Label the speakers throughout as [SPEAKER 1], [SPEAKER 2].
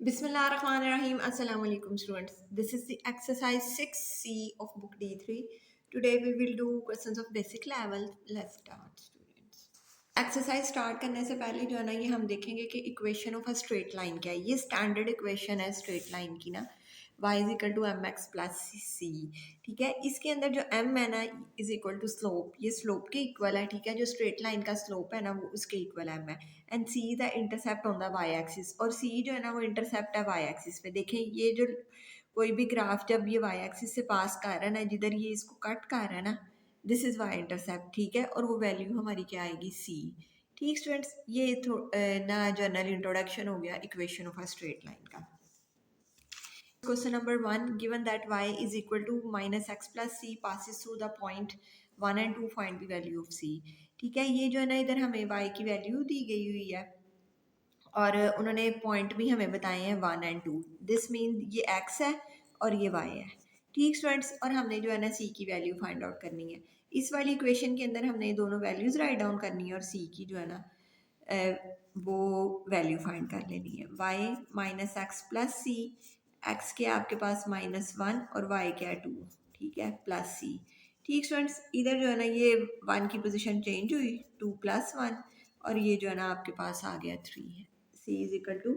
[SPEAKER 1] Bismillahirrahmanirrahim. Assalamu alaikum students. This is the exercise 6C of book D3. Today we will do questions of basic level. Let's start students. Exercise start करने से पहले जो है ना ये हम देखेंगे कि equation of a straight line क्या है। ये स्टैंडर्ड इक्वेशन है स्ट्रेट लाइन की ना, y is equal to m x plus c. ठीक है, इसके अंदर जो m है ना इज इक्वल टू स्लोप, ये स्लोप के इक्वल है। ठीक है, जो स्ट्रेट लाइन का स्लोप है ना वो उसके इक्वल m है। And c the intercept on the y axis, और c जो है ना वो इंटरसेप्ट है y एक्सिस पे। देखें ये जो कोई भी ग्राफ जब ये y एक्सिस से पास कर रहा है ना, जिधर ये इसको कट कर रहा है ना, दिस इज़ y इंटरसेप्ट। ठीक है, और वो वैल्यू हमारी क्या आएगी c। ठीक स्टूडेंट्स, ये ना जनरल इंट्रोडक्शन हो गया equation of a straight line का। Question number 1, given that y is equal to minus x plus c passes through the point 1 and 2, find the value of c। ठीक है, ये जो है ना इधर हमें y की वैल्यू दी गई हुई है और उन्होंने पॉइंट भी हमें बताए हैं 1 एंड 2। दिस मीन ये x है और ये y है। ठीक स्टूडेंट्स, और हमने जो है ना c की वैल्यू फाइंड आउट करनी है। इस वाली इक्वेशन के अंदर हमने दोनों वैल्यूज़ राइट डाउन करनी है और c की जो है ना वो वैल्यू फाइंड कर लेनी है। y minus x plus c, x के आपके पास -1 और y क्या है 2। ठीक है, प्लस सी। ठीक स्टूडेंट्स, इधर जो है ना ये 1 की पोजीशन चेंज हुई, 2 + 1, और ये जो है ना आपके पास आ गया 3 है। c is equal to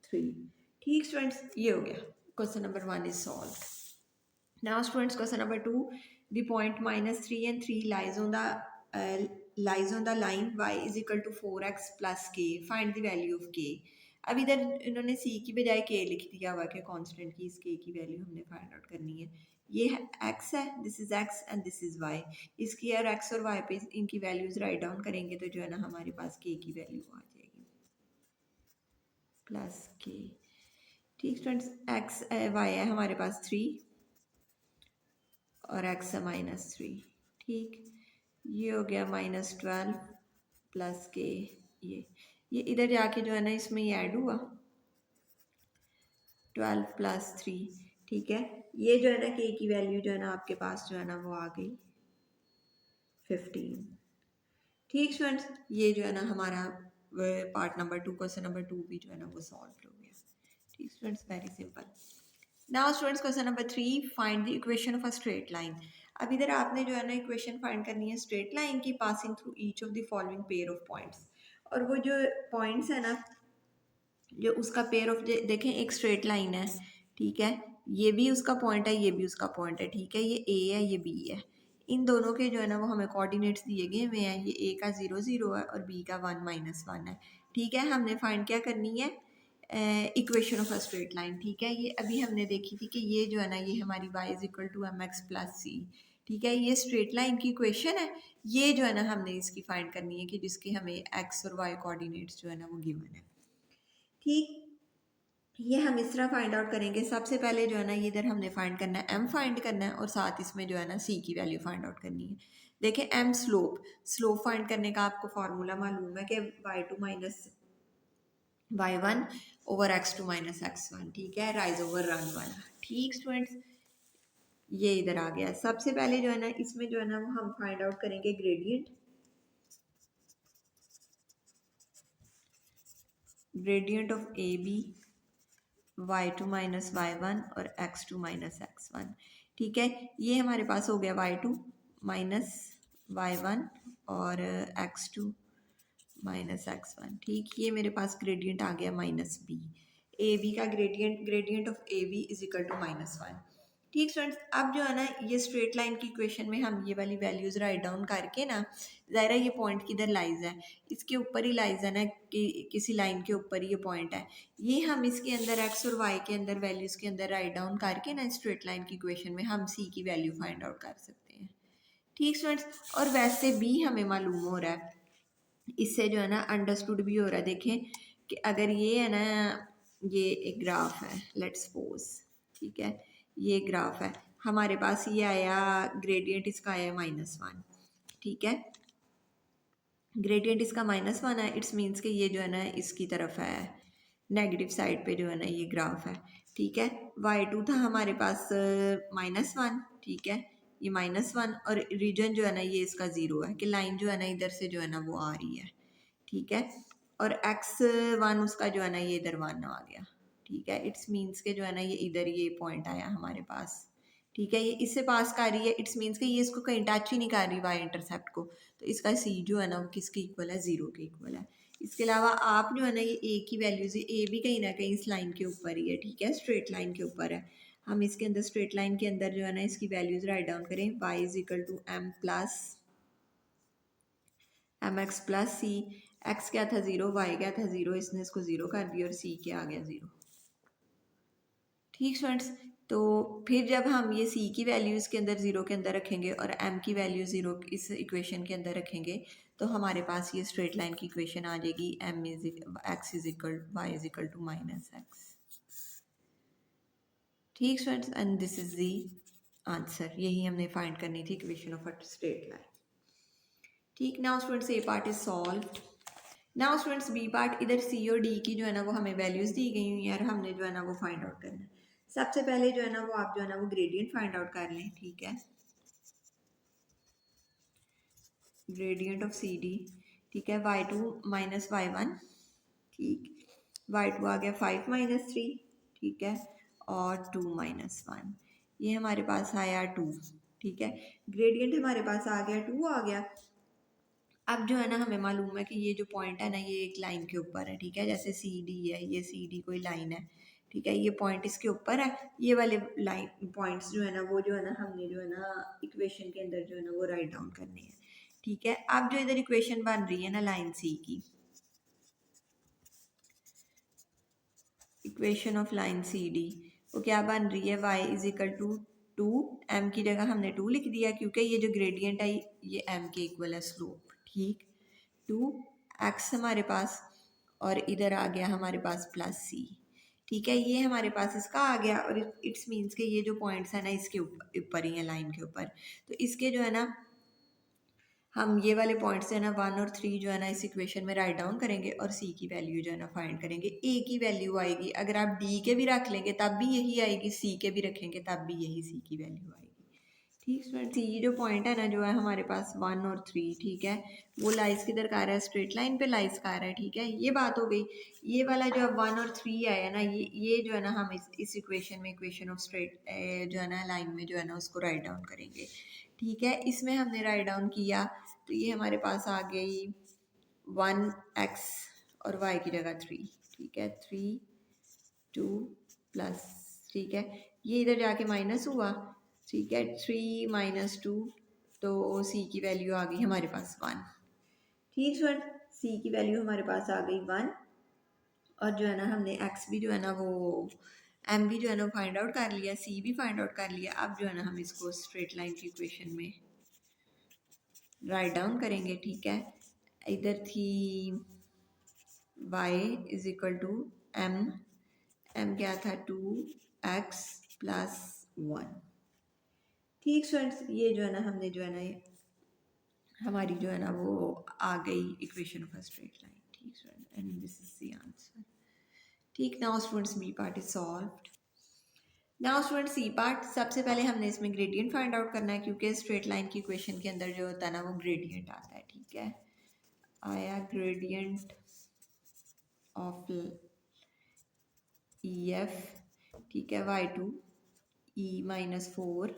[SPEAKER 1] 3। ठीक स्टूडेंट्स, ये हो गया। Question number 1 is solve. Now students, question number 2, the point -3 and 3 lies on the line y is equal to 4x plus k. Find the value of k. अब इधर इन्होंने c की बजाय k लिख दिया हुआ कि कांस्टेंट की इस k की वैल्यू हमने फाइंड आउट करनी है। ये x है, this is x and this is y। इसकी और x और y पे इनकी वैल्यूज राइट डाउन करेंगे तो जो है ना हमारे पास k की वैल्यू आ जाएगी प्लस k। ठीक स्टूडेंट्स, x y है हमारे पास 3 और x है -3। ठीक, ये हो गया -12 प्लस के। ये इधर जाके जो है ना इसमें ये ऐड हुआ 12 + 3। ठीक है, ये जो है ना के की वैल्यू जो है ना आपके पास जो है ना वो आ गई 15। ठीक स्टूडेंट्स, ये जो है ना हमारा पार्ट नंबर 2, क्वेश्चन नंबर 2 भी जो है ना वो सॉल्व हो गया। ठीक students, very simple. Now students, question number 3, find the equation of a straight line. अब इधर आपने जो है ना इक्वेशन फाइंड करनी है स्ट्रेट लाइन की passing through each of the following pair of points. और वो जो पॉइंट्स है ना, जो उसका पेयर ऑफ, देखें एक स्ट्रेट लाइन है। ठीक है, ये भी उसका पॉइंट है, ये भी उसका पॉइंट है। ठीक है, ये ए है, ये बी है। इन दोनों के जो है ना वो हमें कोऑर्डिनेट्स दिए गए हुए हैं। ये ए का 0 0 है और बी का 1 -1 है। ठीक है, हमने फाइंड क्या करनी है, equation of a straight line. ठीक है, ये अभी हमने देखी थी कि ये जो है ना ये हमारी y is equal to m x plus c. ठीक है, ये स्ट्रेट लाइन की इक्वेशन है। ये जो है ना हमने इसकी फाइंड करनी है कि जिसके हमें x और y कोऑर्डिनेट्स जो है ना वो गिवन है। ठीक, ये हम इस तरह फाइंड आउट करेंगे। सबसे पहले जो है ना ये इधर हमने फाइंड करना है, m फाइंड करना है, और साथ इसमें जो है ना c की वैल्यू फाइंड आउट करनी है। देखें, m स्लोप फाइंड करने का आपको फार्मूला मालूम है कि y2 minus y1 over x2 minus x1। ठीक है, राइज ओवर रन वाला। ठीक स्टूडेंट्स, ये इधर आ गया। सबसे पहले जो है ना इसमें जो है ना वो हम फाइंड आउट करेंगे gradient of A B y2 minus y1 और x2 माइनस x1। ठीक है, ये हमारे पास हो गया y2 माइनस y1 और x2 माइनस x1। ठीक, ये मेरे पास ग्रेडियंट आ गया -b। ए बी का gradient of A B is equal to -1। ठीक स्टूडेंट्स, अब जो है ना ये स्ट्रेट लाइन की इक्वेशन में हम ये वाली वैल्यूज राइट डाउन करके ना, ज़ाहिर है ये पॉइंट किधर लाइज है, इसके ऊपर ही लाइज है ना, कि किसी लाइन के ऊपर ये पॉइंट है। ये हम इसके अंदर x और y के अंदर वैल्यूज़ के अंदर राइट डाउन करके ना स्ट्रेट लाइन की इक्वेशन में हम c की वैल्यू फाइंड आउट कर सकते हैं। ठीक स्टूडेंट्स, और वैसे भी हमें मालूम हो रहा है, इससे जो है ना अंडरस्टूड भी हो रहा है। देखें कि अगर ये है ना, ये एक ग्राफ है, लेट्स सपोज। ठीक है, ये ग्राफ है, हमारे पास ये आया ग्रेडियंट, इसका आया -1। ठीक है, ग्रेडियंट इसका -1 है, इट्स मीन्स कि ये जो है ना इसकी तरफ है, नेगेटिव साइड पे जो है ना ये ग्राफ है। ठीक है, y2 था हमारे पास -1। ठीक है, ये -1 और रीजन जो है ना ये इसका 0 है, कि लाइन जो है ना इधर से जो है ना वो आ रही है। ठीक है, और x1 उसका जो है ना ये इधर 1 आ गया। ठीक है। इट्स मीन्स के जो है ना ये इधर ये पॉइंट आया हमारे पास, ठीक है। ये इससे पास कर रही है, इट्स मीन्स के ये इसको कहीं टच ही नहीं कर रही वाई इंटरसेप्ट को, तो इसका सी जो है ना वो किसके इक्वल है, 0 के इक्वल है। इसके अलावा आप जो है ना ये ए की वैल्यूज, ए भी कहीं ना कहीं इस लाइन के ऊपर ही है, ठीक है, स्ट्रेट लाइन के ऊपर है। हम इसके अंदर स्ट्रेट लाइन के अंदर जो है ना इसकी वैल्यूज राइट डाउन करें, y is equal to m plus m x plus c. X क्या था 0, वाई क्या था 0, इसने इसको 0 कर दिया और सी क्या आ गया 0। ठीक स्टूडेंट्स, तो फिर जब हम ये सी की वैल्यू इसके अंदर 0 के अंदर रखेंगे और एम की वैल्यू 0 इस इक्वेशन के अंदर रखेंगे, तो हमारे पास ये स्ट्रेट लाइन की इक्वेशन आ जाएगी, m is x is equal y is equal to minus x. ठीक students, and this is the answer, यही हमने फाइंड करनी थी equation of a straight line. ठीक, now students a part is solved. Now students b part, इधर c और D की जो है ना वो हमें वैल्यूज दी गई हुई है और हमने जो है ना वो फाइंड आउट करना है। सबसे पहले जो है ना वो आप जो है ना वो ग्रेडियंट फाइंड आउट कर लें, ठीक है, ग्रेडियंट ऑफ सी डी, ठीक है, y2 माइनस y1, ठीक, y2 आ गया 5 माइनस 3, ठीक है, और 2 माइनस 1, ये हमारे पास आया 2, ठीक है, ग्रेडियंट हमारे पास आ गया 2 आ गया। अब जो है ना हमें मालूम है कि ये जो पॉइंट है ना ये एक लाइन के ऊपर है, ठीक है, जैसे सी डी है, ये सी डी कोई लाइन है, ठीक है, ये पॉइंट इसके ऊपर है, ये वाले लाइन पॉइंट्स जो है ना वो जो है ना हमने जो है ना इक्वेशन के अंदर जो है ना वो राइट डाउन करने हैं, ठीक है। अब जो इधर इक्वेशन बन रही है ना लाइन सी की, equation of line C D, वो क्या बन रही है, y इज इक्वल टू 2, एम की जगह हमने 2 लिख दिया क्योंकि ये जो ग्रेडियंट है ये एम के इक्वल है स्लोप, ठीक, 2 एक्स हमारे पास और इधर आ गया हमारे पास प्लस सी, ठीक है, ये हमारे पास इसका आ गया और इट्स मीन्स के ये जो पॉइंट्स है ना इसके ऊपर ही है लाइन के ऊपर, तो इसके जो है ना हम ये वाले पॉइंट्स है ना 1 और 3 जो है ना इस इक्वेशन में राइट डाउन करेंगे और सी की वैल्यू जो है ना फाइंड करेंगे। ए की वैल्यू आएगी, अगर आप डी के भी रख लेंगे तब भी यही आएगी, सी के भी रखेंगे तब भी यही सी की वैल्यू आएगी। ठीक स्टूडेंट, सी जो पॉइंट है ना जो है हमारे पास 1 और 3, ठीक है, वो लाइज किधर कर रहा है, स्ट्रेट लाइन पे लाइज कर रहा है, ठीक है, ये बात हो गई। ये वाला जो 1 और 3 आया ना ये जो है ना हम इस इक्वेशन में इक्वेशन ऑफ स्ट्रेट जो है ना लाइन में जो है ना उसको राइट डाउन करेंगे, ठीक है। इसमें हमने राइट डाउन किया तो ये हमारे पास आ गई 1x और y की जगह 3, ठीक है, 3 2 प्लस, ठीक है, ये इधर जाके माइनस हुआ, ठीक है, 3 माइनस 2, तो c की वैल्यू आ गई हमारे पास 1, ठीक सर, c की वैल्यू हमारे पास आ गई 1 और जो है ना हमने x भी जो है ना वो m भी जो है ना फाइंड आउट कर लिया, c भी फाइंड आउट कर लिया। अब जो है ना हम इसको स्ट्रेट लाइन की इक्वेशन में राइट डाउन करेंगे, ठीक है, इधर थी y is equal to m, m क्या था 2x प्लस 1, ठीक स्टूडेंट्स, ये जो है ना हमने जो है ना हमारी जो है ना वो आ गई equation of a straight line, ठीक student, and this is the answer. ठीक, now students b part is solved. Now student c part, सबसे पहले हमने इसमें ग्रेडियंट फाइंड आउट करना है क्योंकि स्ट्रेट लाइन की इक्वेशन के अंदर जो होता है ना वो ग्रेडियंट आता है, ठीक है, आया ग्रेडियंट ऑफ ई एफ, ठीक है, y2 e माइनस 4,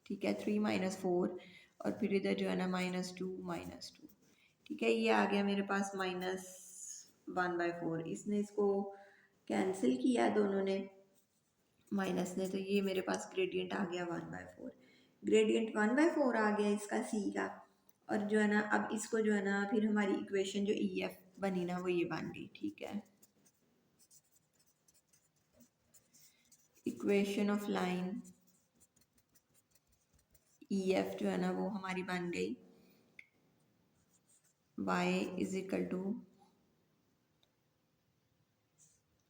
[SPEAKER 1] ठीक है, 3 माइनस 4 और फिर इधर जो है ना -2 -2, ठीक है, ये आ गया मेरे पास -1/4, इसने इसको कैंसिल किया दोनों ने माइनस ने, तो ये मेरे पास ग्रेडियंट आ गया 1/4, ग्रेडियंट 1/4 आ गया इसका सी का, और जो है ना अब इसको जो है ना फिर हमारी इक्वेशन जो ई एफ बनी ना वो ये बन गई, ठीक है, equation of line E F जो है ना वो हमारी बन गई y is equal to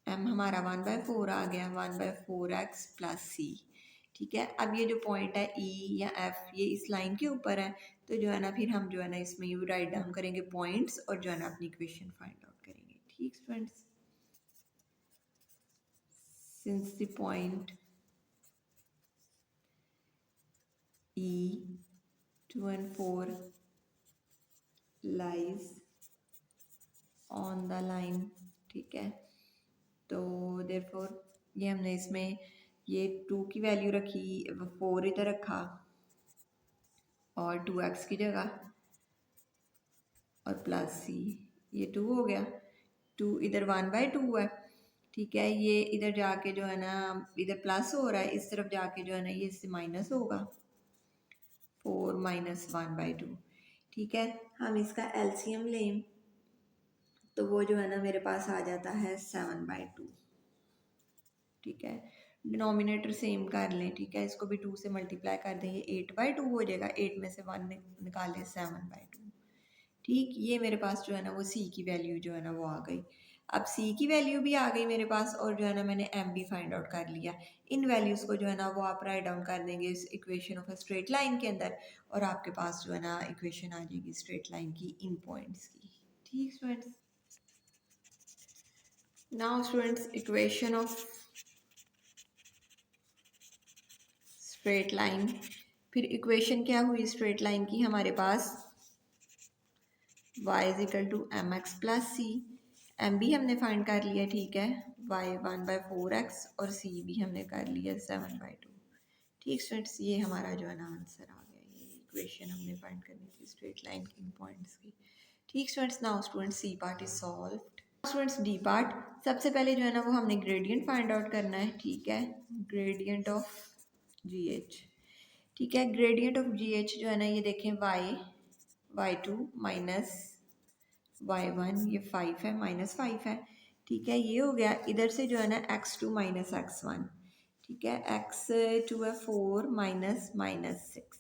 [SPEAKER 1] m, हमारा 1/4 आ गया, 1/4x प्लस सी, ठीक है। अब ये जो पॉइंट है E या F ये इस लाइन के ऊपर है, तो जो है ना फिर हम जो है ना इसमें यू राइट डाउन करेंगे पॉइंट्स और जो है ना अपनी इक्वेशन फाइंड आउट करेंगे, ठीक students, since the point E 2 and 4 lies on the line, ठीक है, तो देयरफॉर ये हमने इसमें ये 2 की वैल्यू रखी, 4 इधर रखा और 2x की जगह और प्लस सी, ये 2 हो गया, 2 इधर 1/2 है, ठीक है। ये इधर जाके जो है ना इधर प्लस हो रहा है, इस तरफ जाके जो है ना ये इससे माइनस होगा, 4 माइनस 1/2, ठीक है। हम इसका एलसीएम लें तो वो जो है ना मेरे पास आ जाता है 7/2, ठीक है। डिनोमिनेटर सेम कर लें, ठीक है, इसको भी 2 से मल्टीप्लाई कर दें, ये 8/2 हो जाएगा, 8 में से 1 निकालें 7/2, ठीक। ये मेरे पास जो है ना वो सी की वैल्यू जो है ना वो आ गई। अब सी की वैल्यू भी आ गई मेरे पास और जो है ना मैंने एम भी फाइंड आउट कर लिया। इन वैल्यूज़ को जो है ना वो आप राइट डाउन कर देंगे इस equation of a straight line के अंदर और आपके पास जो है ना इक्वेशन आ जाएगी स्ट्रेट लाइन की इन पॉइंट्स की, ठीक students. Now students equation of straight line, फिर इक्वेशन क्या हुई स्ट्रेट लाइन की हमारे पास y is equal to m x plus c, m भी हमने फाइंड कर लिया, ठीक है, y 1/4x और c भी हमने कर लिया 7/2, ठीक स्टूडेंट्स। ये हमारा जो है ना आंसर आ गया, ये इक्वेशन हमने फाइंड करनी थी स्ट्रेट लाइन की पॉइंट्स की, ठीक students. Now students C part is solved. Students D part, सबसे पहले जो है ना वो हमने ग्रेडियंट फाइंड आउट करना है, ठीक है, ग्रेडियंट ऑफ जी एच, ठीक है। ग्रेडियंट ऑफ जी एच जो है ना ये देखें y2 माइनस y1, ये 5 है माइनस 5 है, ठीक है। ये हो गया, इधर से जो है ना x2 माइनस x1, ठीक है, x2 है 4 माइनस माइनस 6,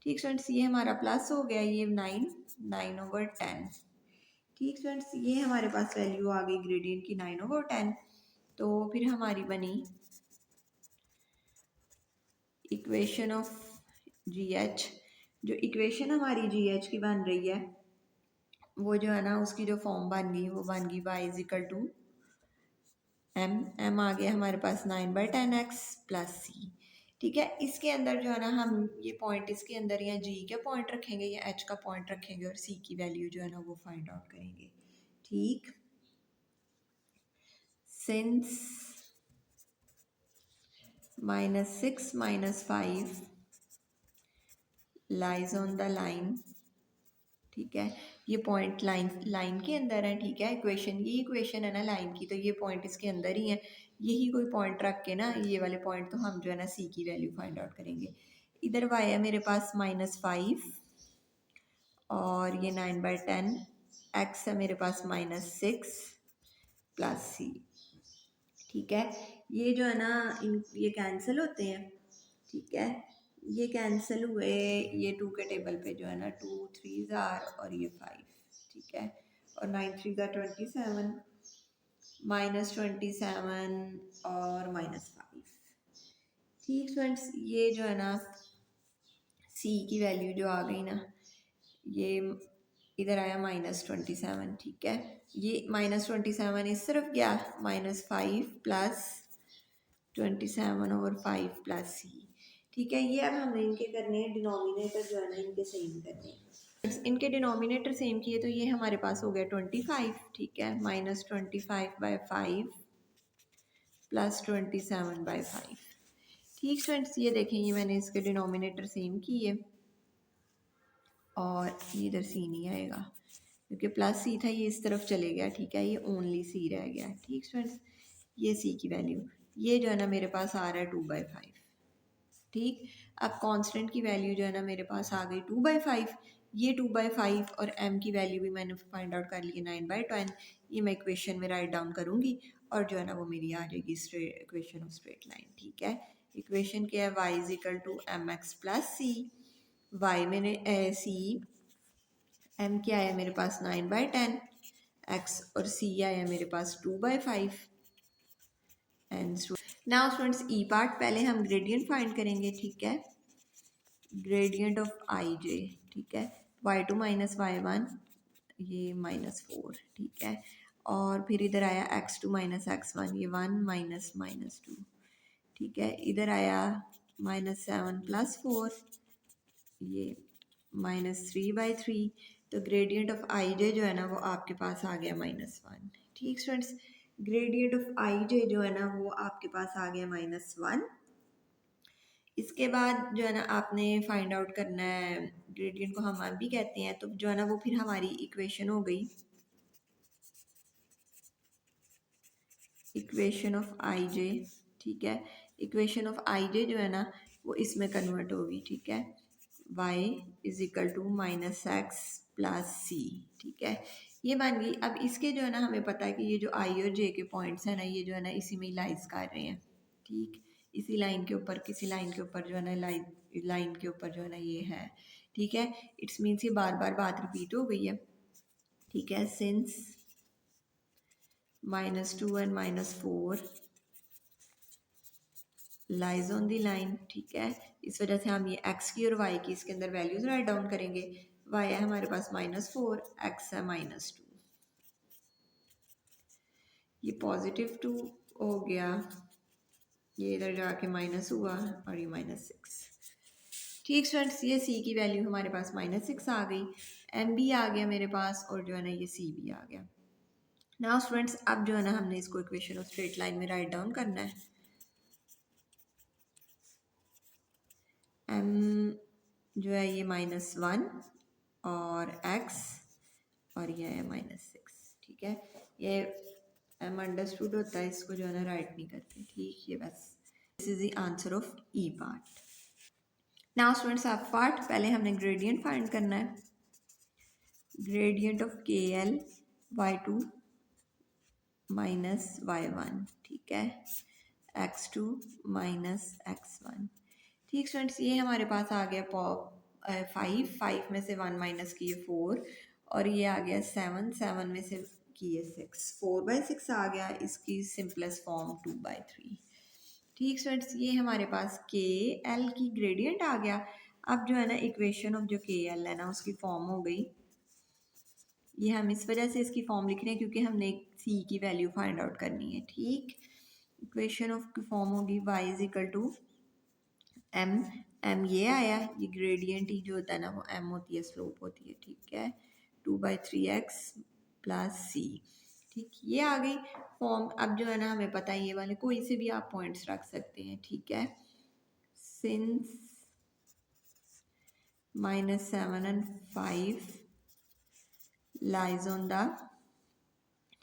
[SPEAKER 1] ठीक स्टूडेंट्स। ये हमारा प्लस हो गया, ये 9/10, ठीक स्टूडेंट्स। ये हमारे पास वैल्यू आ गई ग्रेडियंट की 9/10। तो फिर हमारी बनी इक्वेशन ऑफ जी एच, जो इक्वेशन हमारी जी एच की बन रही है वो जो है ना उसकी जो फॉर्म बन गई वो बन गई y is equal to m आ गया हमारे पास 9/10x प्लस सी, ठीक है। इसके अंदर जो है ना हम ये पॉइंट इसके अंदर या जी का पॉइंट रखेंगे या एच का पॉइंट रखेंगे और सी की वैल्यू जो है ना वो फाइंड आउट करेंगे, ठीक। Since -6 -5 lies on the line, ठीक है, ये पॉइंट लाइन के अंदर है, ठीक है। इक्वेशन ये इक्वेशन है ना लाइन की, तो ये पॉइंट इसके अंदर ही है, यही कोई पॉइंट रख के ना ये वाले पॉइंट तो हम जो है ना सी की वैल्यू फाइंड आउट करेंगे। इधर y है मेरे पास -5 और ये 9/10, x है मेरे पास -6 प्लस सी, ठीक है। ये जो है ना ये कैंसिल होते हैं, ठीक है, ये कैंसिल हुए, ये 2 के टेबल पे जो है ना 2 3 और ये 5, ठीक है, और 9 3 27 -27 और -5, ठीक फ्रेंड्स। ये जो है ना सी की वैल्यू जो आ गई ना ये इधर आया -27, ठीक है, ये -27 इस तरफ गया, -5 प्लस 27 और 5 प्लस सी, ठीक है। ये अब हमने इनके करने हैं डिनोमिनेटर जो है ना इनके सेम करने हैं, इनके डिनोमिनेटर सेम किए तो ये हमारे पास हो गया 25, ठीक है, -25/5 प्लस 27/5, ठीक फ्रेंड्स। ये देखें ये मैंने इसके डिनोमिनेटर सेम किए और ये इधर सी नहीं आएगा क्योंकि प्लस सी था, ये इस तरफ चले गया, ठीक है, ये ओनली सी रह गया, ठीक फ्रेंड्स। ये सी की वैल्यू ये जो है ना मेरे पास आ रहा है 2/5, ठीक। अब कांस्टेंट की वैल्यू जो है ना मेरे पास आ गई 2/5, ये 2/5 और m की वैल्यू भी मैंने फाइंड आउट कर ली 9/10, ये मैं इक्वेशन में राइट डाउन करूँगी और जो है ना वो मेरी आ जाएगी इक्वेशन ऑफ स्ट्रेट लाइन, ठीक है। इक्वेशन क्या है, y is equal to m x plus c, y मैंने सी, m क्या आया मेरे पास 9/10, x और c आया मेरे पास 2/5 and now students E part, पहले हम ग्रेडियंट फाइंड करेंगे, ठीक है, ग्रेडियंट ऑफ आई जे, ठीक है, y2 माइनस y1 ये -4, ठीक है, और फिर इधर आया x2 माइनस x1 ये 1 माइनस -2, ठीक है, इधर आया -7 प्लस 4 ये -3/3, तो ग्रेडियंट ऑफ आई जे जो है ना वो आपके पास आ गया -1, ठीक स्टूडेंट्स। ग्रेडियंट ऑफ आई जे जो है ना वो आपके पास आ गया -1। इसके बाद जो है ना आपने फाइंड आउट करना है, ग्रेडियंट को हम भी कहते हैं, तो जो है ना वो फिर हमारी इक्वेशन हो गई, इक्वेशन ऑफ आई जे। ठीक है, इक्वेशन ऑफ आई जे जो है ना वो इसमें कन्वर्ट होगी। ठीक है, y is equal to -x plus c. ठीक है, ये बन गई। अब इसके जो है ना हमें पता है कि ये जो आई और जे के पॉइंट्स हैं ना ये जो है ना इसी में लाइज कर रहे हैं। ठीक, इसी लाइन के ऊपर, किसी लाइन के ऊपर जो है ना लाइन के ऊपर जो है ना ये है। ठीक है, इट्स मीन्स ये बार बार बात रिपीट हो गई है। ठीक है, since -2 and -4 lies on the line. ठीक है, इस वजह से हम ये x की और y की इसके अंदर वैल्यूज राइट डाउन करेंगे। y है हमारे पास -4, x है -2, ये +2 हो गया, ये इधर जाके माइनस हुआ और ये -6। ठीक स्टूडेंट्स, ये c की वैल्यू हमारे पास -6 आ गई, m भी आ गया मेरे पास और जो है ना ये c भी आ गया। नाउ स्टूडेंट्स अब जो है ना हमने इसको इक्वेशन ऑफ स्ट्रेट लाइन में राइट डाउन करना है। m जो है ये -1 और x और ये है -6। ठीक है, ये m अंडरस्टूड होता है, इसको जो है ना राइट नहीं करते। ठीक, ये बस this is the answer of E part. Now students F part, पहले हमने ग्रेडियंट फाइंड करना है। ग्रेडियंट ऑफ के एल y2 माइनस y1। ठीक है, x2 माइनस x1। ठीक स्टूडेंट्स, ये हमारे पास आ गया 5 में से 1 माइनस किए 4 और ये आ गया 7 में से किए 6, 4/6 आ गया। इसकी सिंपलेस्ट फॉर्म 2/3। ठीक स्टूडेंट्स, ये हमारे पास के एल की ग्रेडियंट आ गया। अब जो है ना इक्वेशन ऑफ जो के एल है ना उसकी फॉर्म हो गई, ये हम इस वजह से इसकी फॉर्म लिख रहे हैं क्योंकि हमने सी की वैल्यू फाइंड आउट करनी है। ठीक, इक्वेशन ऑफ की फॉर्म होगी y is equal to m ये आया, ये ग्रेडियंट ही जो होता है ना वो m होती है, स्लोप होती है। ठीक है, 2/3x प्लस सी। ठीक, ये आ गई फॉर्म। अब जो है ना हमें पता है ये वाले कोई से भी आप पॉइंट्स रख सकते हैं। ठीक है, since -7 and 5 lies on the,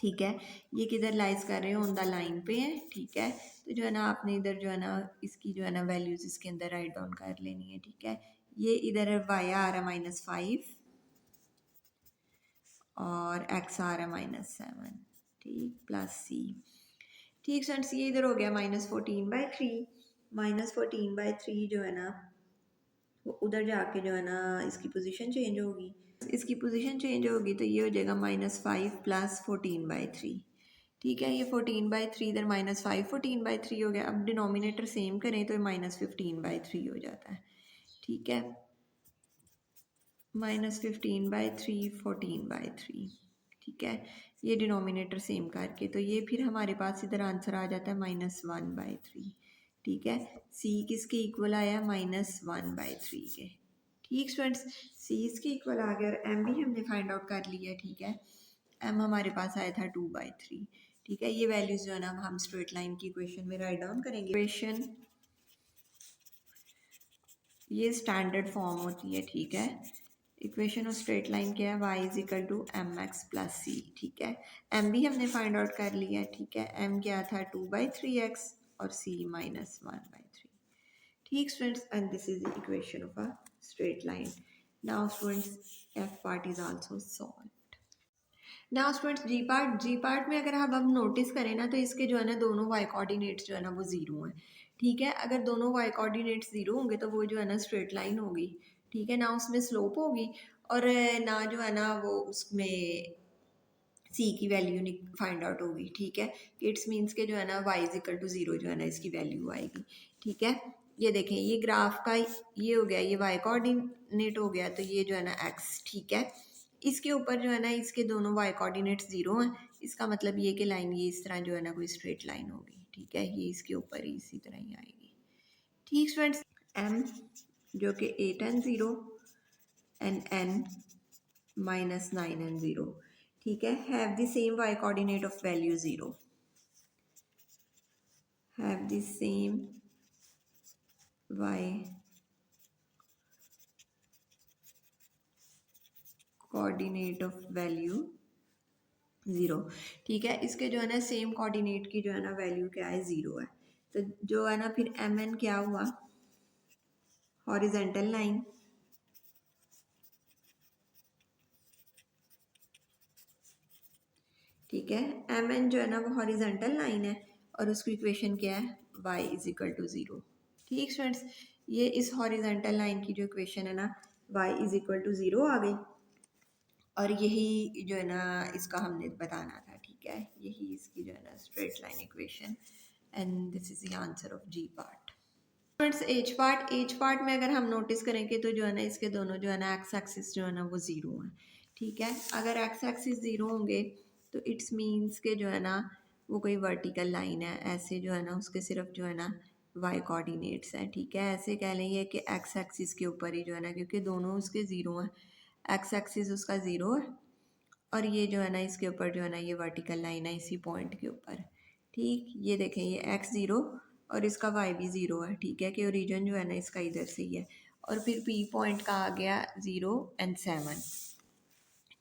[SPEAKER 1] ठीक है, ये किधर लाइज कर रहे हैं, ऑन द लाइन पे है। ठीक है, तो जो है ना आपने इधर जो है ना इसकी जो है ना वैल्यूज इसके अंदर राइट डाउन कर लेनी है। ठीक है, ये इधर y आ रहा है -5 और x आ रहा है -7। ठीक, प्लस सी। ठीक स्टूडेंट्स, ये इधर हो गया -14/3। -14/3 जो है ना वो उधर जाके जो है ना इसकी पोजीशन चेंज होगी, इसकी पोजीशन चेंज होगी तो ये हो जाएगा -5 प्लस 14/3। ठीक है, ये 14/3 इधर -5 14/3 हो गया। अब डिनोमिनेटर सेम करें तो -15/3 हो जाता है। ठीक है, -15/3 14/3। ठीक है, ये डिनोमिनेटर सेम करके तो ये फिर हमारे पास इधर आंसर आ जाता है -1/3। ठीक है, सी किसके इक्वल आया, -1/3 के। ठीक स्टूडेंट्स, सी इसके इक्वल आ गया और एम भी हमने फाइंड आउट कर लिया। ठीक है, एम हमारे पास आया था 2/3। ठीक है, ये वैल्यूज जो है ना हम स्ट्रेट लाइन की इक्वेशन में राइट डाउन करेंगे। इक्वेशन ये स्टैंडर्ड फॉर्म होती है। ठीक है, इक्वेशन ऑफ स्ट्रेट लाइन क्या है, y is equal to mx plus c. ठीक है, m भी हमने फाइंड आउट कर लिया। ठीक है, m क्या था 2/3x और c -1/3। ठीक students, and this is the equation of a straight line. Now students f part is also solved. Now students G part में अगर हम नोटिस करें ना तो इसके जो है ना दोनों y कोऑर्डिनेट्स जो है ना वो ज़ीरो हैं। ठीक है, अगर दोनों y कोऑर्डिनेट्स ज़ीरो होंगे तो वो जो है ना स्ट्रेट लाइन होगी। ठीक है, ना उसमें स्लोप होगी और ना जो है ना वो उसमें सी की वैल्यू फाइंड आउट होगी। ठीक है, इट्स मीन्स के जो है ना y इज इक्वल टू 0 जो है ना इसकी वैल्यू आएगी। ठीक है, ये देखें, ये ग्राफ का ये हो गया, ये y कोऑर्डिनेट हो गया तो ये जो है ना x। ठीक है, इसके ऊपर जो है ना इसके दोनों y कोऑर्डिनेट्स 0 हैं, इसका मतलब ये कि लाइन ये इस तरह जो है ना कोई स्ट्रेट लाइन होगी। ठीक है, ये इसके ऊपर ही इसी तरह ही आएगी। ठीक स्टूडेंट्स, m जो कि 8 and 0 एंड n -9 and 0। ठीक है, have the same y coordinate of value 0। have the same y coordinate of value 0। ठीक है, इसके जो है ना सेम कोऑर्डिनेट की जो है ना वैल्यू क्या है 0 है। तो जो है ना फिर एम एन क्या हुआ, हॉरिजेंटल लाइन। ठीक है, एम एन जो है ना वो हॉरिजेंटल लाइन है और उसकी इक्वेशन क्या है y इज इक्वल टू 0। ठीक स्टूडेंट्स, ये इस हॉरिजेंटल लाइन की जो इक्वेशन है ना y इज इक्वल टू 0 आ गई और यही जो है ना इसका हमने बताना था। ठीक है, यही इसकी जो है ना straight line equation and this is the answer of G part. Friends H part में अगर हम नोटिस करेंगे तो जो है ना इसके दोनों जो है ना एक्स एक्सिस जो है ना वो ज़ीरो हैं। ठीक है, अगर एक्स एक्सिस ज़ीरो होंगे तो इट्स मीन्स के जो है ना वो कोई वर्टिकल लाइन है, ऐसे जो है ना उसके सिर्फ जो है ना वाई कोऑर्डिनेट्स हैं। ठीक है, ऐसे कह लेंगे कि एक्स एक्सिस के ऊपर ही जो है ना, क्योंकि दोनों उसके ज़ीरो हैं, एक्स एक्सिस उसका ज़ीरो है और ये जो है ना इसके ऊपर जो है ना ये वर्टिकल लाइन है इसी पॉइंट के ऊपर। ठीक, ये देखें ये एक्स ज़ीरो और इसका वाई भी ज़ीरो है। ठीक है, कि ओरिजिन जो है ना इसका इधर से ही है और फिर पी पॉइंट का आ गया 0 एंड 7।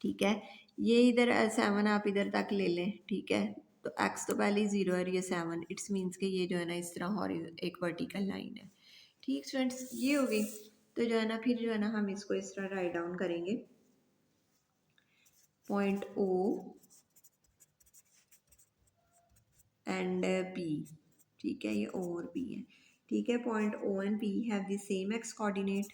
[SPEAKER 1] ठीक है, ये इधर 7 आप इधर तक ले लें। ठीक है, तो एक्स तो पहले ही 0 है और ये 7, इट्स मीन्स कि ये जो है ना इस तरह और एक वर्टिकल लाइन है। ठीक स्टूडेंट्स, ये हो गई। तो जो है ना फिर जो है ना हम इसको इस तरह राइट डाउन करेंगे, पॉइंट ओ एंड पी। ठीक है, ये ओ और पी है। ठीक है, point O and P have the same x coordinate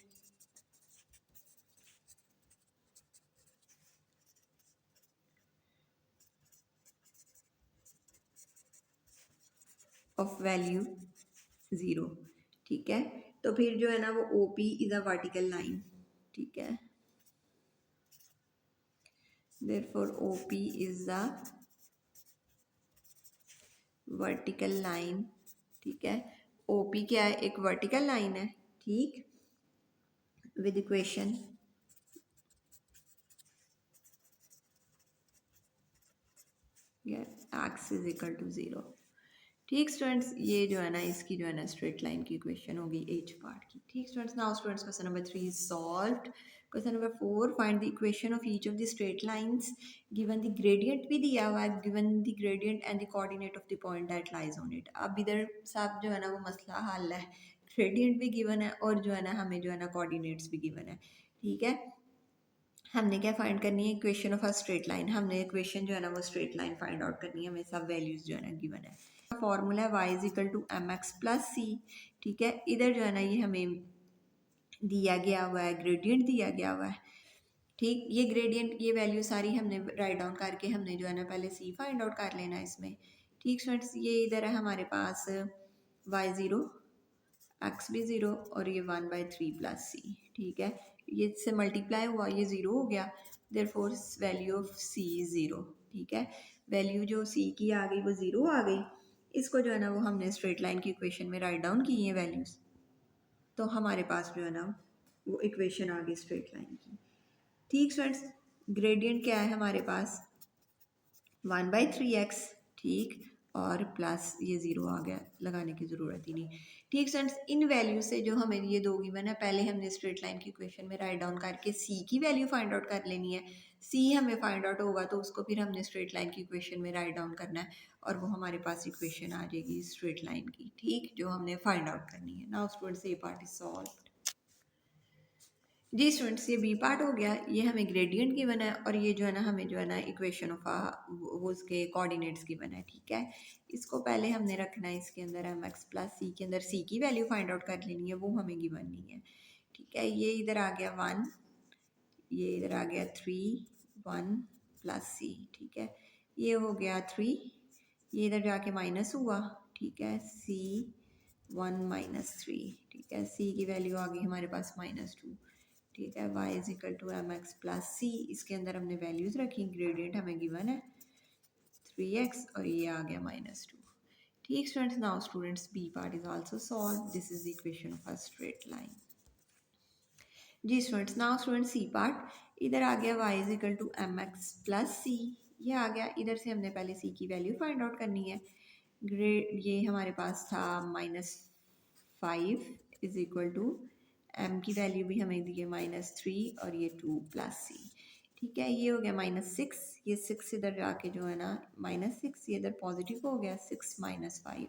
[SPEAKER 1] of value 0। ठीक है, तो फिर जो है ना वो O P is a vertical line. ठीक है, therefore O P is a vertical line. ठीक है, ओ पी क्या है, एक वर्टिकल लाइन है। ठीक, with equation x is equal to 0। ठीक स्टूडेंट्स, ये जो है ना इसकी जो है ना स्ट्रेट लाइन की इक्वेशन होगी एच पार्ट की। ठीक students, now students question number 3 is solved. Question number 4, find the equation of each of the straight lines given the gradient भी दिया हुआ है, given the gradient and the coordinate of the point that lies on it. अब इधर साहब जो है ना वो मसला हल है, ग्रेडियंट भी गिवन है और जो है ना हमें जो है ना कोऑर्डिनेट्स भी गिवन है। ठीक है, हमने क्या फाइंड करनी है, equation of a straight line. हमने इक्वेशन जो है ना वो स्ट्रेट लाइन फाइंड आउट करनी है, हमें सब वैल्यूज जो है ना गिवन है। फॉर्मूला है y is equal to m x plus c. ठीक है, इधर जो है ना ये हमें दिया गया हुआ है, ग्रेडियंट दिया गया हुआ है। ठीक, ये ग्रेडियंट ये वैल्यू सारी हमने राइट डाउन करके हमने जो है ना पहले सी फाइंड आउट कर लेना है इसमें। ठीक स्टूडेंट्स, ये इधर है हमारे पास y ज़ीरो, एक्स भी ज़ीरो और ये 1/3 प्लस सी। ठीक है, ये इससे मल्टीप्लाई हुआ, ये ज़ीरो हो गया, therefore value of C is zero. ठीक है, वैल्यू जो सी की आ गई वो ज़ीरो आ गई। इसको जो है ना वो हमने स्ट्रेट लाइन की इक्वेशन में राइट डाउन की है वैल्यूज़, तो हमारे पास जो है ना वो इक्वेशन आ गई स्ट्रेट लाइन की। ठीक स्टूडेंट्स, ग्रेडियंट क्या है हमारे पास 1/3x। ठीक, और प्लस ये ज़ीरो आ गया, लगाने की ज़रूरत ही नहीं। ठीक स्टूडेंट्स, इन वैल्यू से जो हमें ये दो गिवन है, पहले हमने स्ट्रेट लाइन की इक्वेशन में राइट डाउन करके सी की वैल्यू फाइंड आउट कर लेनी है। सी हमें फाइंड आउट होगा तो उसको फिर हमने स्ट्रेट लाइन की इक्वेशन में राइट डाउन करना है और वो हमारे पास इक्वेशन आ जाएगी स्ट्रेट लाइन की। ठीक, जो हमने फाइंड आउट करनी है। नाउ स्टूडेंट्स, ये पार्ट इज सॉल्व। जी स्टूडेंट्स, ये बी पार्ट हो गया, ये हमें ग्रेडियंट गिवन है और ये जो है ना हमें जो है ना इक्वेशन ऑफ वो उसके कोऑर्डिनेट्स गिवन है। ठीक है, इसको पहले हमने रखना है इसके अंदर एम एक्स प्लस सी के अंदर सी की वैल्यू फाइंड आउट कर लेनी है, वो हमें गिवन नहीं है। ठीक है, ये इधर आ गया 1, ये इधर आ गया 3, 1 प्लस सी। ठीक है, ये हो गया 3, ये इधर जाके माइनस हुआ। ठीक है, सी 1 माइनस 3। ठीक है, सी की वैल्यू आ गई हमारे पास -2। ठीक है, y is equal to m x plus c, इसके अंदर हमने वैल्यूज रखी, ग्रेडियंट हमें गिवन है 3x और ये आ गया -2। ठीक students, now students b part is also solve. This is the equation of a straight line. जी स्टूडेंट्स, नाउ स्टूडेंट्स सी पार्ट, इधर आ गया y is equal to m x plus c, ये आ गया, इधर से हमने पहले c की वैल्यू फाइंड आउट करनी है। ये हमारे पास था -5 इज इक्वल टू m की वैल्यू भी हमें दी है -3 और ये 2 + c। ठीक है, ये हो गया -6, ये 6 इधर जाके जो है ना -6, ये इधर पॉजिटिव हो गया 6 - 5।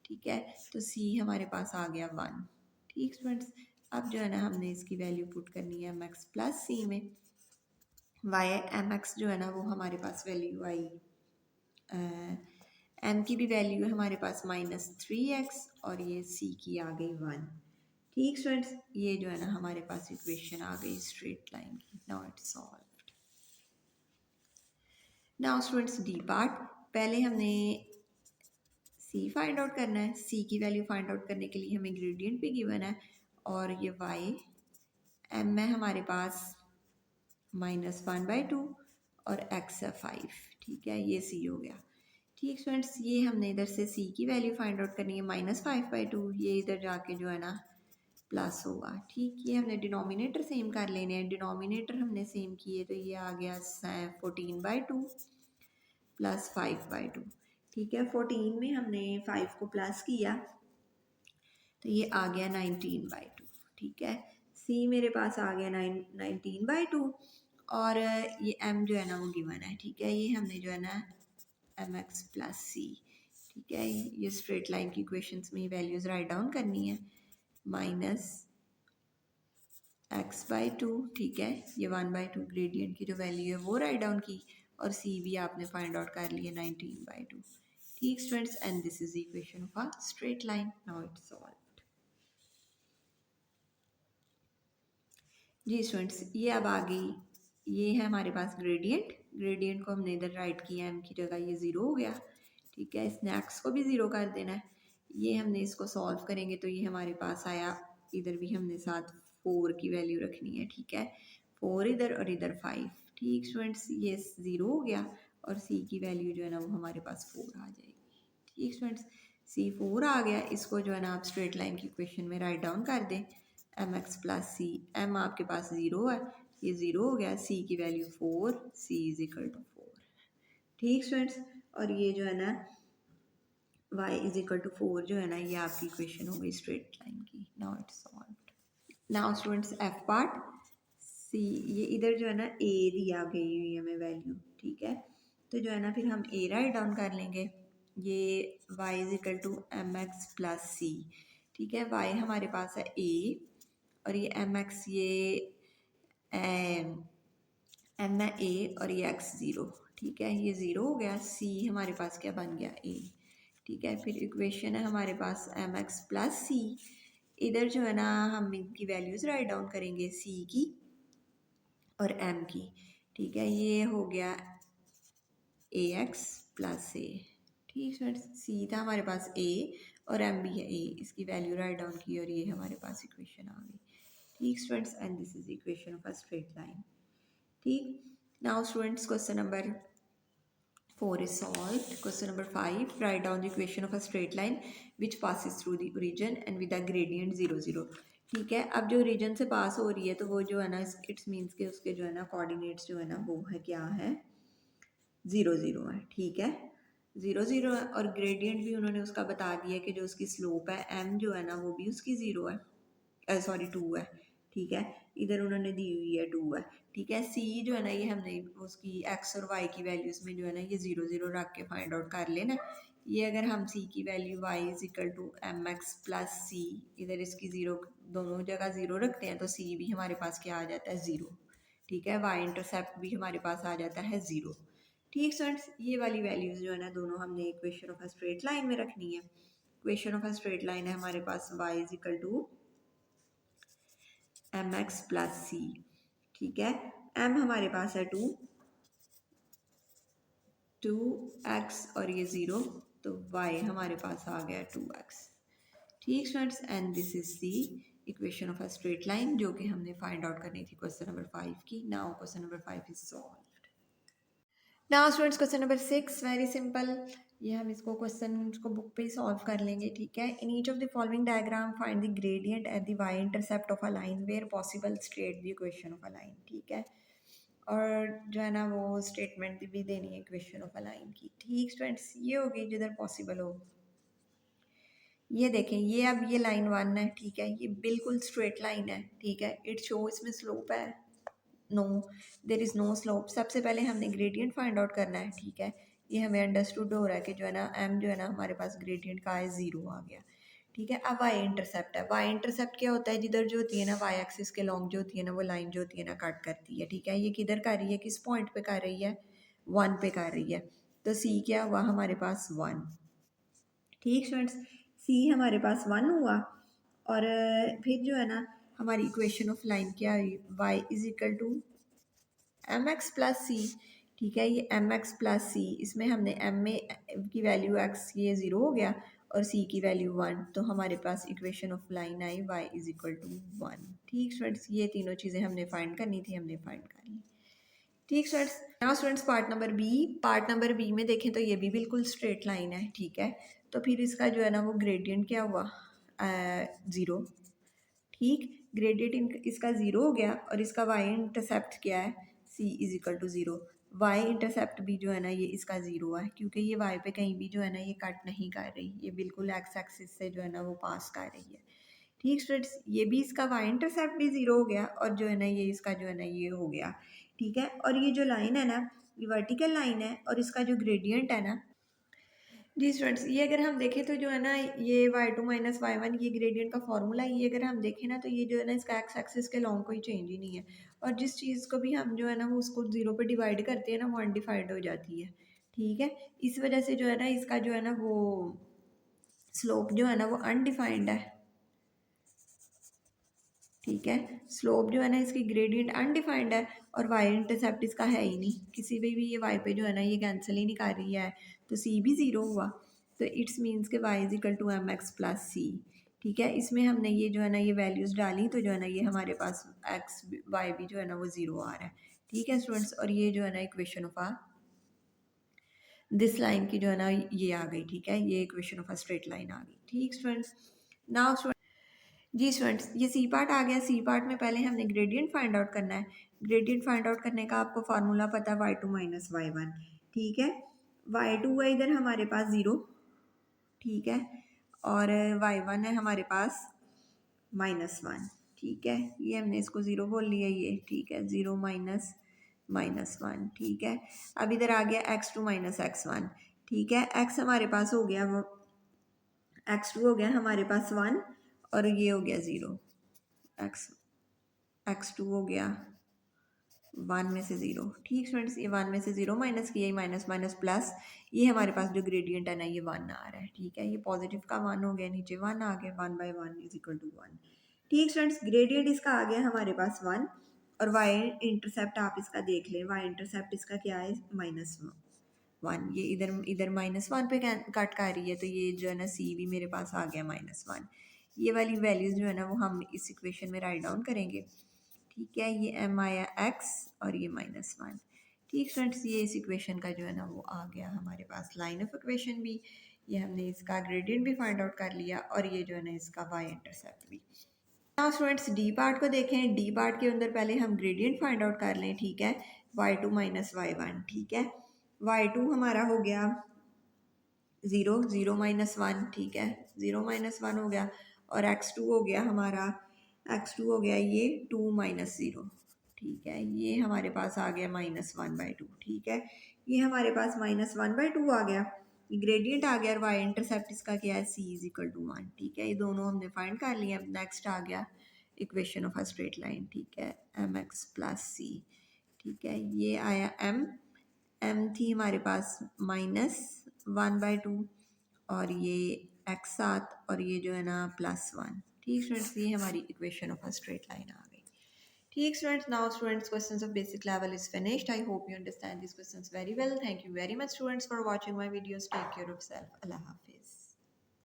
[SPEAKER 1] ठीक है, तो c हमारे पास आ गया 1। ठीक स्टूडेंट्स, अब जो है ना हमने इसकी वैल्यू पुट करनी है mx + c में। mx जो है ना वो हमारे पास वैल्यू आई m की भी वैल्यू है हमारे पास -3x और ये c की आ गई 1। ठीक स्टूडेंट्स, ये जो है ना हमारे पास इक्वेशन आ गई स्ट्रेट लाइन की। Now it's solved. Now students D part, पहले हमने c फाइंड आउट करना है। c की वैल्यू फाइंड आउट करने के लिए हमें ग्रेडियंट भी गिवन है और ये y m है हमारे पास -1/2 और x है 5। ठीक है, ये c हो गया। ठीक स्टूडेंट्स, ये हमने इधर से c की वैल्यू फाइंड आउट करनी है -5/2, ये इधर जाके जो है ना प्लस होगा। ठीक, ये हमने डिनोमिनेटर सेम कर लेने हैं। डिनोमिनेटर हमने सेम किए तो ये आ गया 14/2 + 5/2। ठीक है, 14 में हमने 5 को प्लस किया तो ये आ गया 19/2। ठीक है, c मेरे पास आ गया 19/2 और ये m जो है ना वो गिवन है। ठीक है, ये हमने जो है ना mx + c, ठीक है, ये स्ट्रेट लाइन की इक्वेशंस में वैल्यूज राइट डाउन करनी है। -x/2, ठीक है, ये 1/2 ग्रेडियंट की जो वैल्यू है वो राइट डाउन की और c भी आपने फाइंड आउट कर लिया 19/2। ठीक students, and this is the equation of a straight line. Now it's solved. जी स्टूडेंट्स, ये अब आ गई, ये है हमारे पास ग्रेडियंट। ग्रेडियंट को हमने इधर राइट किया, m की जगह ये 0 हो गया। ठीक है, इसने x को भी 0 कर देना है। ये हमने इसको सॉल्व करेंगे तो ये हमारे पास आया, इधर भी हमने साथ 4 की वैल्यू रखनी है। ठीक है, 4 इधर और इधर 5। ठीक स्टूडेंट्स, ये 0 हो गया और c की वैल्यू जो है ना वो हमारे पास 4 आ जाएगी। ठीक स्टूडेंट्स, c 4 आ गया, इसको जो है ना आप स्ट्रेट लाइन की इक्वेशन में राइट डाउन कर दें। mx + c, m आपके पास 0 है, ये 0 हो गया, c की वैल्यू 4, c = 4। ठीक स्टूडेंट्स, और ये जो है ना y = 4 जो है ना ये आपकी इक्वेशन हो गई स्ट्रेट लाइन की। Now it's solved. Now students F part, c, ये इधर जो है ना a दिया गई हुई है हमें वैल्यू। ठीक है, तो जो है ना फिर हम a राइट डाउन कर लेंगे। ये y = mx + c। ठीक है, y हमारे पास है a और ये mx, ये m है a और ये x 0। ठीक है, ये 0 हो गया, c हमारे पास क्या बन गया a। ठीक है, फिर इक्वेशन है हमारे पास mx + c। इधर जो है ना हम इनकी वैल्यूज़ राइट डाउन करेंगे, c की और m की। ठीक है, ये हो गया ax + a। ठीक है, c था हमारे पास a और m भी है a, इसकी वैल्यू राइट डाउन की और ये हमारे पास इक्वेशन आ गई। ठीक students, and this is equation of a straight line. ठीक, now students question number 4 is solved. Question number 5, write down the equation of a straight line which passes through the origin and with a gradient 0 0। ठीक है, अब जो origin से पास हो रही है तो वो जो है ना इट्स मीन्स के उसके जो है ना कोऑर्डिनेट्स जो है ना वो है क्या है 0 0 है। ठीक है, 0 0 है और ग्रेडियंट भी उन्होंने उसका बता दिया कि जो उसकी स्लोप है m जो है ना वो भी उसकी 0 है, सॉरी 2 है। ठीक है, इधर उन्होंने दी हुई है 2 है। ठीक है, c जो है ना ये हमने उसकी x और y की वैल्यूज़ में जो है ना ये 0 0 रख के फाइंड आउट कर लेना। ये अगर हम c की वैल्यू y = mx + c, इधर इसकी 0 दोनों जगह 0 रखते हैं तो c भी हमारे पास क्या आ जाता है 0। ठीक है, y इंटरसेप्ट भी हमारे पास आ जाता है 0। ठीक स्टूडेंट्स, ये वाली वैल्यूज़ जो है ना दोनों हमने equation of a straight line में रखनी है। Equation of a straight line है हमारे पास y = mx + c। ठीक है, m हमारे पास है 2x और ये 0, तो y हमारे पास आ गया 2x। ठीक students, and this is the equation of a straight line जो कि हमने फाइंड आउट करनी थी क्वेश्चन नंबर 5 की। Now question number 5 is solved. Now students question number 6, very simple. ये हम इसको क्वेश्चन को बुक पे ही सॉल्व कर लेंगे। ठीक है, in each of the following diagram find the gradient at the y intercept of a line where possible state the equation of a line. ठीक है, और जो है ना वो स्टेटमेंट भी देनी है इक्वेशन ऑफ अ लाइन की। ठीक स्टूडेंट्स, ये होगी जिधर पॉसिबल हो। ये देखें, ये अब ये लाइन 1 है, ठीक है, ये बिल्कुल स्ट्रेट लाइन है, ठीक है। इट शो इसमें स्लोप है, no, there is no slope. सबसे पहले हमने ग्रेडियंट फाइंड आउट करना है, ठीक है। ये हमें अंडरस्टूड हो रहा है कि जो है ना एम जो है ना हमारे पास ग्रेडियंट का है 0 आ गया, ठीक है। अब वाई इंटरसेप्ट है। वाई इंटरसेप्ट क्या होता है, जिधर जो होती है ना वाई एक्सिस के लॉन्ग जो होती है ना वो लाइन जो होती है ना कट करती है, ठीक है। ये किधर कर रही है, किस पॉइंट पे कर रही है, 1 पे कर रही है। तो सी क्या हुआ हमारे पास 1, ठीक स्टूडेंट्स। सी हमारे पास 1 हुआ। और फिर जो है ना हमारी इक्वेशन ऑफ लाइन क्या हुई, y is equal to m x plus c, ठीक है। ये एम एक्स प्लस सी, इसमें हमने एम में की वैल्यू एक्स ये 0 हो गया और सी की वैल्यू 1, तो हमारे पास इक्वेशन ऑफ लाइन आई वाई इज इक्वल टू 1, ठीक स्टूडेंट्स। ये तीनों चीज़ें हमने फाइंड करनी थी, हमने फाइंड कर ली, ठीक students. Now students part number B. Part number B में देखें तो ये भी बिल्कुल स्ट्रेट लाइन है, ठीक है। तो फिर इसका जो है ना वो ग्रेडियंट क्या हुआ, 0, ठीक। ग्रेडियंट इसका 0 हो गया और इसका वाई इंटरसेप्ट क्या है, c is equal to 0। Y intercept भी जो है ना ये इसका 0 है, क्योंकि ये वाई पे कहीं भी जो है ना ये कट नहीं कर रही, ये बिल्कुल एक्स एक्सिस से जो है ना वो पास कर रही है, ठीक स्टूडेंट्स। ये भी इसका वाई इंटरसेप्ट भी 0 हो गया और जो है ना ये इसका जो है ना ये हो गया, ठीक है। और ये जो लाइन है ना ये वर्टिकल लाइन है और इसका जो ग्रेडियंट है ना, जी स्टूडेंट्स, ये अगर हम देखें तो जो है ना ये y2 माइनस y1 ये ग्रेडियंट का फॉर्मूला, ये अगर हम देखें ना तो ये जो है ना इसका एक्स एक्सिस के लॉन्ग कोई चेंज ही नहीं है। और जिस चीज़ को भी हम जो है ना वो उसको 0 पे डिवाइड करते हैं ना वो अनडिफाइंड हो जाती है, ठीक है। इस वजह से जो है ना इसका जो है ना वो स्लोप जो है ना वो अनडिफाइंड है, ठीक है। स्लोप जो है ना इसकी ग्रेडियंट अनडिफाइंड है और वाई इंटरसेप्ट इसका है ही नहीं, किसी पे भी ये वाई पे जो है ना ये कैंसिल ही नहीं कर रही है, तो सी भी 0 हुआ। तो इट्स मीन्स के y is equal to m x plus c, ठीक है। इसमें हमने ये जो है ना ये वैल्यूज़ डाली तो जो है ना ये हमारे पास एक्स वाई भी जो है ना वो 0 आ रहा है, ठीक है स्टूडेंट्स। और ये जो है ना equation of a this line की जो है ना ये आ गई, ठीक है। ये equation of a straight line आ गई, ठीक स्टूडेंट्स। नाउ जी स्टूडेंट्स, ये सी पार्ट आ गया। सी पार्ट में पहले हमने ग्रेडियंट फाइंड आउट करना है। ग्रेडियंट फाइंड आउट करने का आपको फार्मूला पता है y2 माइनस y1, ठीक है। y2 है इधर हमारे पास 0, ठीक है। और y1 है हमारे पास -1, ठीक है। ये हमने इसको 0 बोल लिया, ये ठीक है, 0 माइनस -1, ठीक है। अब इधर आ गया x2 माइनस x1, ठीक है। x हमारे पास हो गया वो x2 हो गया हमारे पास 1 और ये हो गया 0, x2 हो गया 1 में से 0, ठीक स्टूडेंट्स। ये 1 में से 0 माइनस किया, माइनस माइनस प्लस, ये हमारे पास जो ग्रेडियंट है ना ये 1 आ रहा है, ठीक है। ये पॉजिटिव का 1 हो गया, नीचे 1 आ गया, 1/1 इज इक्वल टू 1, ठीक स्टूडेंट्स। ग्रेडियंट इसका आ गया हमारे पास 1 और वाई इंटरसेप्ट आप इसका देख लें, वाई इंटरसेप्ट इसका क्या है, -1। ये इधर इधर -1 पे कट कर रही है, तो ये जो है ना सी भी मेरे पास आ गया -1। ये वाली वैल्यूज़ जो है ना वो हम इस इक्वेशन में राइट डाउन करेंगे, ठीक है। ये m आया x और ये -1, ठीक फ्रेंड्स। ये इस इक्वेशन का जो है ना वो आ गया हमारे पास लाइन ऑफ इक्वेशन भी, ये हमने इसका ग्रेडियंट भी फाइंड आउट कर लिया और ये जो है ना इसका y इंटरसेप्ट भी। नाउ स्टूडेंट्स डी पार्ट को देखें। डी पार्ट के अंदर पहले हम ग्रेडियंट फाइंड आउट कर लें, ठीक है। y2 माइनस y1, ठीक है। y2 हमारा हो गया 0, 0 माइनस 1, ठीक है, 0 माइनस 1 हो गया। और x2 हो गया हमारा, x2 हो गया ये 2 माइनस 0, ठीक है। ये हमारे पास आ गया -1/2, ठीक है। ये हमारे पास -1/2 आ गया, ग्रेडियंट आ गया और y इंटरसेप्ट इसका क्या है, c इज इक्वल टू 1, ठीक है। ये दोनों हमने फाइंड कर लिया। अब नेक्स्ट आ गया equation of a straight line, ठीक है, mx प्लस सी, ठीक है। ये आया m थी हमारे पास -1/2 और ये x साथ और ये जो है ना +1, ठीक स्टूडेंट्स। ये हमारी equation of a straight line आ गई, ठीक students. Now students questions of basic level is finished. I hope you understand these questions very well. Thank you very much students for watching my videos. Take care of self. Allah Hafiz.